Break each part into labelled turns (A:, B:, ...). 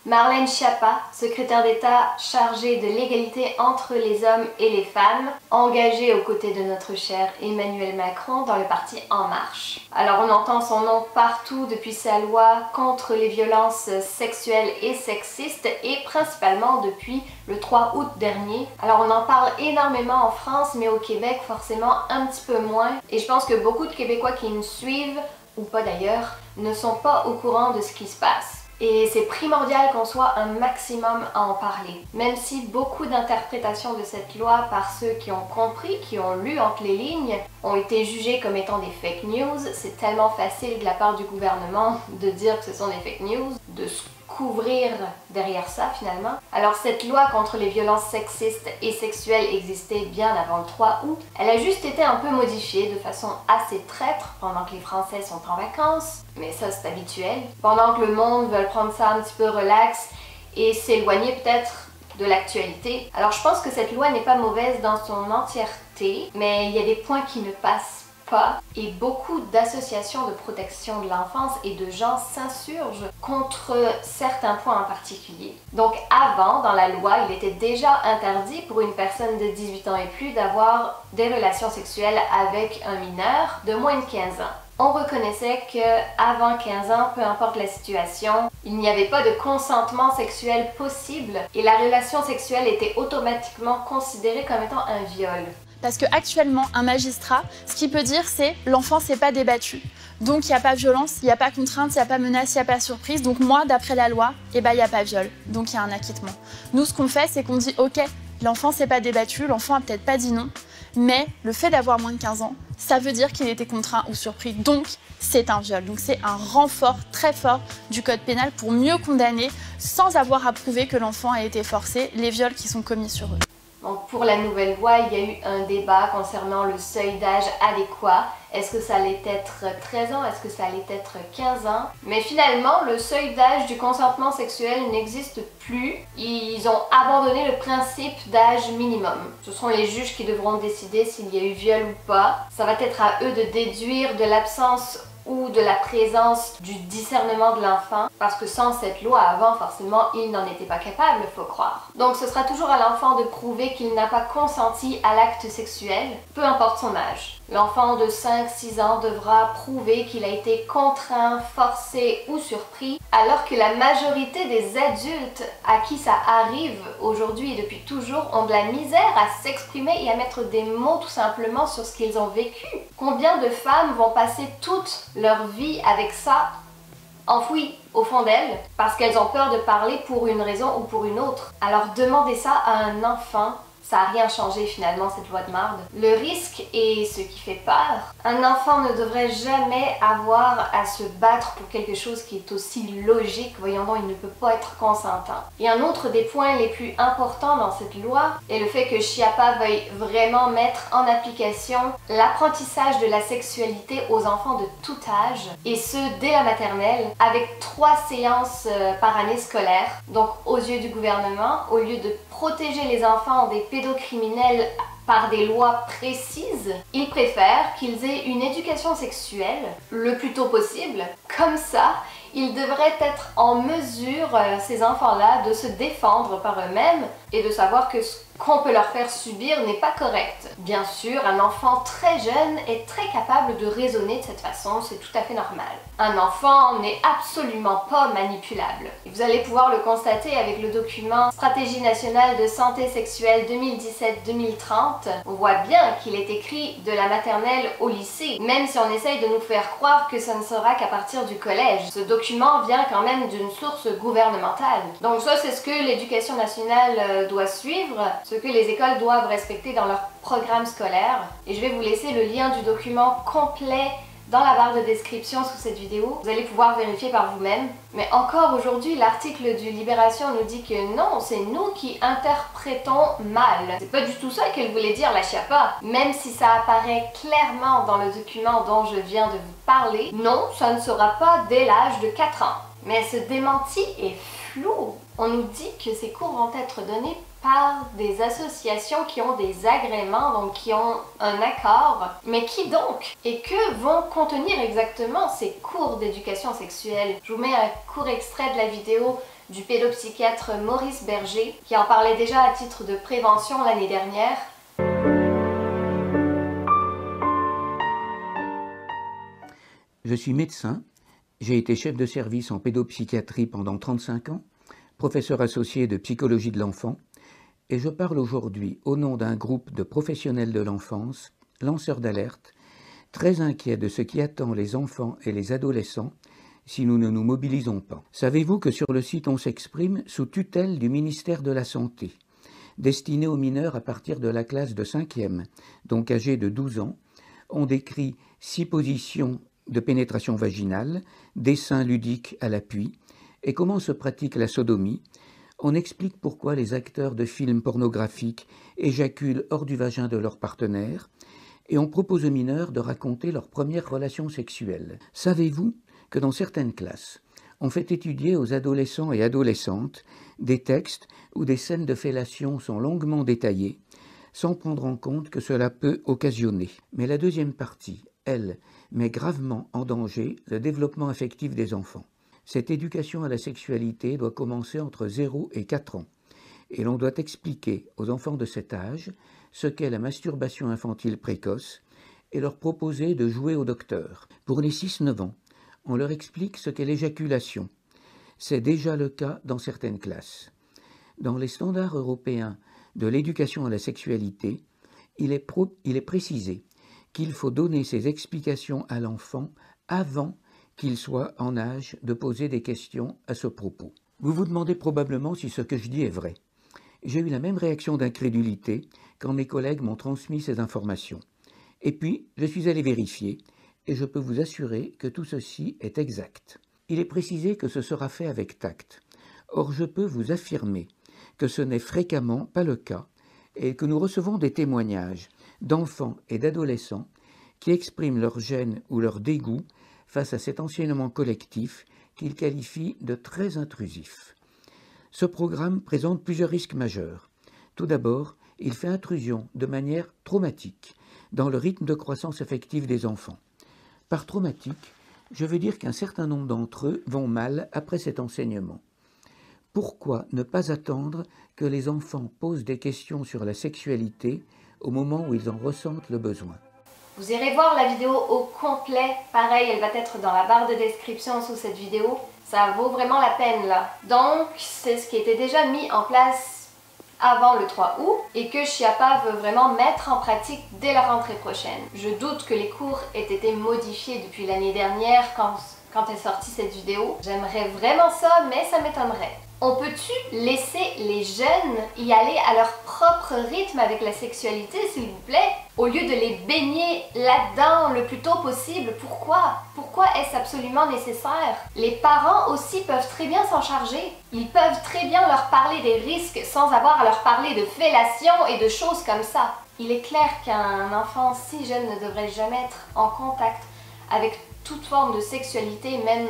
A: Marlène Schiappa, secrétaire d'État chargée de l'égalité entre les hommes et les femmes, engagée aux côtés de notre cher Emmanuel Macron dans le parti En Marche. Alors on entend son nom partout depuis sa loi contre les violences sexuelles et sexistes et principalement depuis le 3 août dernier. Alors on en parle énormément en France mais au Québec forcément un petit peu moins et je pense que beaucoup de Québécois qui nous suivent, ou pas d'ailleurs, ne sont pas au courant de ce qui se passe. Et c'est primordial qu'on soit un maximum à en parler. Même si beaucoup d'interprétations de cette loi par ceux qui ont compris, qui ont lu entre les lignes, ont été jugées comme étant des fake news, c'est tellement facile de la part du gouvernement de dire que ce sont des fake news, de se couvrir derrière ça finalement. Alors cette loi contre les violences sexistes et sexuelles existait bien avant le 3 août. Elle a juste été un peu modifiée de façon assez traître pendant que les Français sont en vacances, mais ça c'est habituel. Pendant que le monde veut prendre ça un petit peu relax et s'éloigner peut-être de l'actualité. Alors je pense que cette loi n'est pas mauvaise dans son entièreté, mais il y a des points qui ne passent pas et beaucoup d'associations de protection de l'enfance et de gens s'insurgent contre certains points en particulier. Donc avant, dans la loi, il était déjà interdit pour une personne de 18 ans et plus d'avoir des relations sexuelles avec un mineur de moins de 15 ans. On reconnaissait qu'avant 15 ans, peu importe la situation, il n'y avait pas de consentement sexuel possible et la relation sexuelle était automatiquement considérée comme étant un viol.
B: Parce qu'actuellement, un magistrat, ce qu'il peut dire, c'est l'enfant s'est pas débattu. Donc il n'y a pas violence, il n'y a pas contrainte, il n'y a pas menace, il n'y a pas surprise. Donc moi, d'après la loi, il n'y a pas viol. Donc il y a un acquittement. Nous, ce qu'on fait, c'est qu'on dit ok, l'enfant s'est pas débattu, l'enfant a peut-être pas dit non, mais le fait d'avoir moins de 15 ans, ça veut dire qu'il était contraint ou surpris. Donc c'est un viol. Donc c'est un renfort très fort du code pénal pour mieux condamner, sans avoir à prouver que l'enfant a été forcé, les viols qui sont commis sur eux.
A: Donc pour la nouvelle loi, il y a eu un débat concernant le seuil d'âge adéquat. Est-ce que ça allait être 13 ans? Est-ce que ça allait être 15 ans? Mais finalement, le seuil d'âge du consentement sexuel n'existe plus. Ils ont abandonné le principe d'âge minimum. Ce sont les juges qui devront décider s'il y a eu viol ou pas. Ça va être à eux de déduire de l'absence ou de la présence du discernement de l'enfant, parce que sans cette loi avant, forcément, il n'en était pas capable, faut croire. Donc ce sera toujours à l'enfant de prouver qu'il n'a pas consenti à l'acte sexuel, peu importe son âge. L'enfant de 5-6 ans devra prouver qu'il a été contraint, forcé ou surpris, alors que la majorité des adultes à qui ça arrive aujourd'hui et depuis toujours ont de la misère à s'exprimer et à mettre des mots tout simplement sur ce qu'ils ont vécu. Combien de femmes vont passer toute leur vie avec ça enfoui au fond d'elles parce qu'elles ont peur de parler pour une raison ou pour une autre. Alors demandez ça à un enfant. Ça n'a rien changé finalement cette loi de marde. Le risque est ce qui fait peur. Un enfant ne devrait jamais avoir à se battre pour quelque chose qui est aussi logique. Voyons donc, il ne peut pas être consentant. Et un autre des points les plus importants dans cette loi est le fait que Schiappa veuille vraiment mettre en application l'apprentissage de la sexualité aux enfants de tout âge, et ce dès la maternelle, avec 3 séances par année scolaire. Donc aux yeux du gouvernement, au lieu de protéger les enfants des pédocriminels par des lois précises, ils préfèrent qu'ils aient une éducation sexuelle le plus tôt possible. Comme ça, ils devraient être en mesure, ces enfants-là, de se défendre par eux-mêmes et de savoir que ce qu'on peut leur faire subir n'est pas correct. Bien sûr, un enfant très jeune est très capable de raisonner de cette façon, c'est tout à fait normal. Un enfant n'est absolument pas manipulable. Et vous allez pouvoir le constater avec le document Stratégie nationale de santé sexuelle 2017-2030. On voit bien qu'il est écrit de la maternelle au lycée, même si on essaye de nous faire croire que ça ne sera qu'à partir du collège. Ce document vient quand même d'une source gouvernementale. Donc ça, c'est ce que l'éducation nationale doit suivre, ce que les écoles doivent respecter dans leur programme scolaire. Et je vais vous laisser le lien du document complet dans la barre de description sous cette vidéo. Vous allez pouvoir vérifier par vous-même. Mais encore aujourd'hui, l'article du Libération nous dit que non, c'est nous qui interprétons mal. C'est pas du tout ça qu'elle voulait dire, la Schiappa. Même si ça apparaît clairement dans le document dont je viens de vous parler, non, ça ne sera pas dès l'âge de 4 ans. Mais ce démenti est flou. On nous dit que ces cours vont être donnés par des associations qui ont des agréments, donc qui ont un accord. Mais qui donc? Et que vont contenir exactement ces cours d'éducation sexuelle? Je vous mets un court extrait de la vidéo du pédopsychiatre Maurice Berger, qui en parlait déjà à titre de prévention l'année dernière.
C: Je suis médecin, j'ai été chef de service en pédopsychiatrie pendant 35 ans, professeur associé de psychologie de l'enfant, et je parle aujourd'hui au nom d'un groupe de professionnels de l'enfance, lanceurs d'alerte, très inquiets de ce qui attend les enfants et les adolescents si nous ne nous mobilisons pas. Savez-vous que sur le site On s'exprime, sous tutelle du ministère de la Santé, destiné aux mineurs à partir de la classe de 5e, donc âgés de 12 ans, on décrit 6 positions de pénétration vaginale, dessins ludiques à l'appui, et comment se pratique la sodomie. On explique pourquoi les acteurs de films pornographiques éjaculent hors du vagin de leur partenaire, et on propose aux mineurs de raconter leurs premières relations sexuelles. Savez-vous que dans certaines classes, on fait étudier aux adolescents et adolescentes des textes où des scènes de fellation sont longuement détaillées, sans prendre en compte que cela peut occasionner. Mais la deuxième partie, elle, met gravement en danger le développement affectif des enfants. Cette éducation à la sexualité doit commencer entre 0 et 4 ans, et l'on doit expliquer aux enfants de cet âge ce qu'est la masturbation infantile précoce et leur proposer de jouer au docteur. Pour les 6-9 ans, on leur explique ce qu'est l'éjaculation. C'est déjà le cas dans certaines classes. Dans les standards européens de l'éducation à la sexualité, il est précisé qu'il faut donner ces explications à l'enfant avant qu'il soit en âge de poser des questions à ce propos. Vous vous demandez probablement si ce que je dis est vrai. J'ai eu la même réaction d'incrédulité quand mes collègues m'ont transmis ces informations. Et puis, je suis allé vérifier, et je peux vous assurer que tout ceci est exact. Il est précisé que ce sera fait avec tact. Or, je peux vous affirmer que ce n'est fréquemment pas le cas, et que nous recevons des témoignages d'enfants et d'adolescents qui expriment leur gêne ou leur dégoût face à cet enseignement collectif qu'ils qualifient de très intrusif. Ce programme présente plusieurs risques majeurs. Tout d'abord, il fait intrusion de manière traumatique dans le rythme de croissance affective des enfants. Par traumatique, je veux dire qu'un certain nombre d'entre eux vont mal après cet enseignement. Pourquoi ne pas attendre que les enfants posent des questions sur la sexualité au moment où ils en ressentent le besoin?
A: Vous irez voir la vidéo au complet, pareil, elle va être dans la barre de description sous cette vidéo. Ça vaut vraiment la peine là. Donc, c'est ce qui était déjà mis en place avant le 3 août et que Chiapa veut vraiment mettre en pratique dès la rentrée prochaine. Je doute que les cours aient été modifiés depuis l'année dernière quand est sortie cette vidéo. J'aimerais vraiment ça, mais ça m'étonnerait. On peut-tu laisser les jeunes y aller à leur propre rythme avec la sexualité, s'il vous plaît, au lieu de les baigner là-dedans le plus tôt possible? Pourquoi? Pourquoi est-ce absolument nécessaire? Les parents aussi peuvent très bien s'en charger. Ils peuvent très bien leur parler des risques sans avoir à leur parler de fellation et de choses comme ça. Il est clair qu'un enfant si jeune ne devrait jamais être en contact avec toute forme de sexualité, même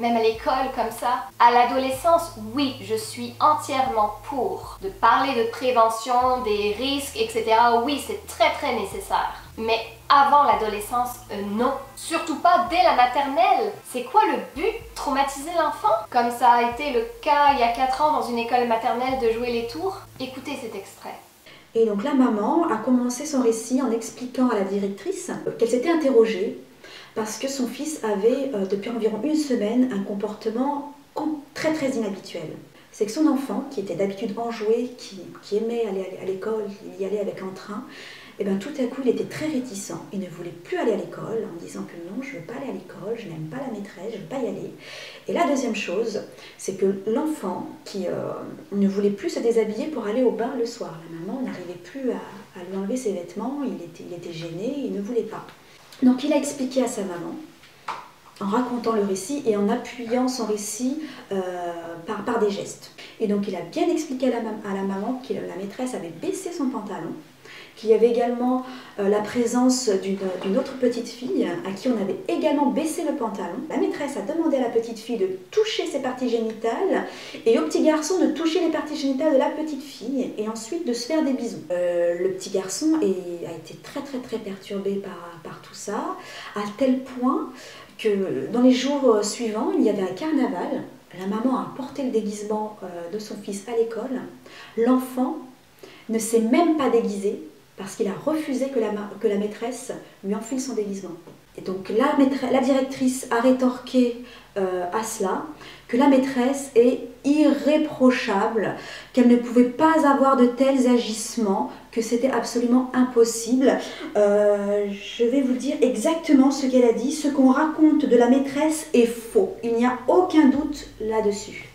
A: à l'école comme ça. À l'adolescence, oui, je suis entièrement pour de parler de prévention, des risques, etc. Oui, c'est très nécessaire. Mais avant l'adolescence, non. Surtout pas dès la maternelle. C'est quoi le but? Traumatiser l'enfant? Comme ça a été le cas il y a 4 ans dans une école maternelle de jouer les tours? Écoutez cet extrait.
D: Et donc la maman a commencé son récit en expliquant à la directrice qu'elle s'était interrogée parce que son fils avait, depuis environ 1 semaine, un comportement très inhabituel. C'est que son enfant, qui était d'habitude enjoué, qui aimait aller à l'école, il y allait avec entrain, et bien tout à coup il était très réticent. Il ne voulait plus aller à l'école en disant que non, je ne veux pas aller à l'école, je n'aime pas la maîtresse, je ne veux pas y aller. Et la deuxième chose, c'est que l'enfant qui ne voulait plus se déshabiller pour aller au bain le soir. La maman n'arrivait plus à lui enlever ses vêtements, il était gêné, il ne voulait pas. Donc il a expliqué à sa maman, en racontant le récit et en appuyant son récit par des gestes. Et donc il a bien expliqué à la maman que la maîtresse avait baissé son pantalon, qu'il y avait également la présence d'une autre petite fille à qui on avait également baissé le pantalon. La maîtresse a demandé à la petite fille de toucher ses parties génitales et au petit garçon de toucher les parties génitales de la petite fille et ensuite de se faire des bisous. Le petit garçon a été très perturbé par tout ça, à tel point que dans les jours suivants, il y avait un carnaval. la maman a porté le déguisement de son fils à l'école. L'enfant ne s'est même pas déguisé parce qu'il a refusé que la maîtresse lui enfile son déguisement. Et donc la directrice a rétorqué à cela que la maîtresse est irréprochable, qu'elle ne pouvait pas avoir de tels agissements, que c'était absolument impossible. Je vais vous dire exactement ce qu'elle a dit. Ce qu'on raconte de la maîtresse est faux. Il n'y a aucun doute là-dessus.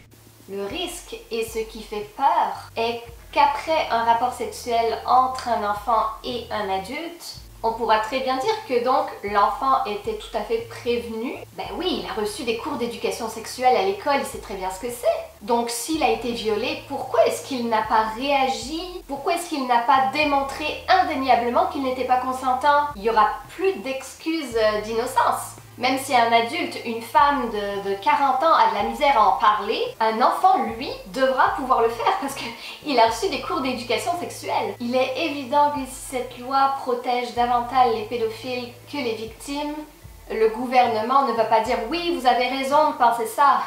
A: Le risque et ce qui fait peur est qu'après un rapport sexuel entre un enfant et un adulte, on pourra très bien dire que donc l'enfant était tout à fait prévenu. Ben oui, il a reçu des cours d'éducation sexuelle à l'école, il sait très bien ce que c'est. Donc s'il a été violé, pourquoi est-ce qu'il n'a pas réagi? Pourquoi est-ce qu'il n'a pas démontré indéniablement qu'il n'était pas consentant? Il n'y aura plus d'excuses d'innocence. Même si un adulte, une femme de 40 ans a de la misère à en parler, un enfant, lui, devra pouvoir le faire parce qu'il a reçu des cours d'éducation sexuelle. Il est évident que si cette loi protège davantage les pédophiles que les victimes, le gouvernement ne va pas dire « oui, vous avez raison de penser ça ».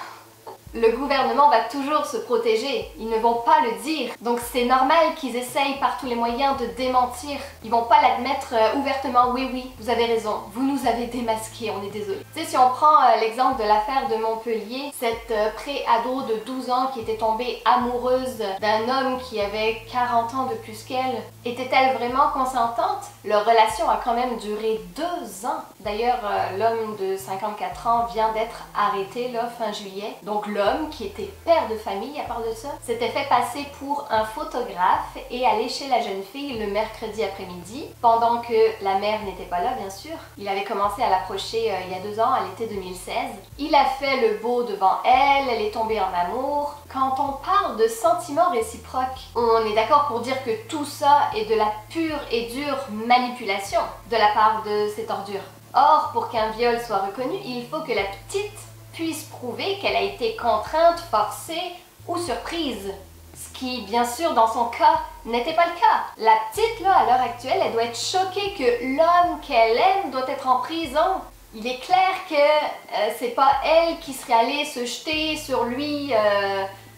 A: Le gouvernement va toujours se protéger, ils ne vont pas le dire. Donc c'est normal qu'ils essayent par tous les moyens de démentir. Ils vont pas l'admettre ouvertement, oui, vous avez raison, vous nous avez démasqués, on est désolé. Tu sais, si on prend l'exemple de l'affaire de Montpellier, cette pré-ado de 12 ans qui était tombée amoureuse d'un homme qui avait 40 ans de plus qu'elle, était-elle vraiment consentante? Leur relation a quand même duré 2 ans. D'ailleurs, l'homme de 54 ans vient d'être arrêté là, fin juillet. Donc l'homme, qui était père de famille à part de ça, s'était fait passer pour un photographe et allait chez la jeune fille le mercredi après-midi, pendant que la mère n'était pas là bien sûr. Il avait commencé à l'approcher il y a 2 ans, à l'été 2016. Il a fait le beau devant elle, elle est tombée en amour. Quand on parle de sentiments réciproques, on est d'accord pour dire que tout ça est de la pure et dure manipulation de la part de cette ordure. Or, pour qu'un viol soit reconnu, il faut que la petite puisse prouver qu'elle a été contrainte, forcée ou surprise. Ce qui, bien sûr, dans son cas, n'était pas le cas. La petite, là, à l'heure actuelle, elle doit être choquée que l'homme qu'elle aime doit être en prison. Il est clair que c'est pas elle qui serait allée se jeter sur lui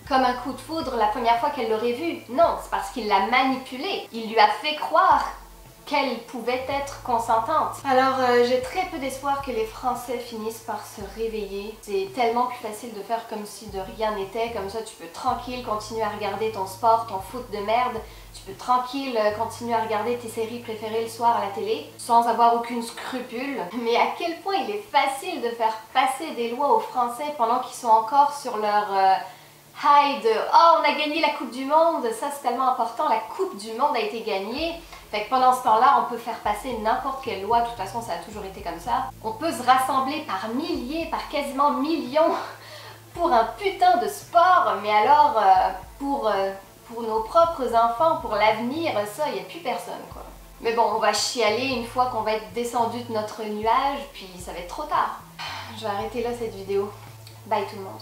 A: comme un coup de foudre la première fois qu'elle l'aurait vu. Non, c'est parce qu'il l'a manipulée. Il lui a fait croire qu'elle pouvait être consentante. Alors j'ai très peu d'espoir que les Français finissent par se réveiller. C'est tellement plus facile de faire comme si de rien n'était, comme ça tu peux tranquille continuer à regarder ton sport, ton foot de merde, tu peux tranquille continuer à regarder tes séries préférées le soir à la télé, sans avoir aucune scrupule. Mais à quel point il est facile de faire passer des lois aux Français pendant qu'ils sont encore sur leur high de « oh, on a gagné la Coupe du Monde », ça c'est tellement important, la Coupe du Monde a été gagnée. Fait que pendant ce temps-là, on peut faire passer n'importe quelle loi, de toute façon ça a toujours été comme ça. On peut se rassembler par milliers, par quasiment millions pour un putain de sport, mais alors pour nos propres enfants, pour l'avenir, ça, il n'y a plus personne quoi. Mais bon, on va chialer une fois qu'on va être descendu de notre nuage, puis ça va être trop tard. Je vais arrêter là cette vidéo. Bye tout le monde.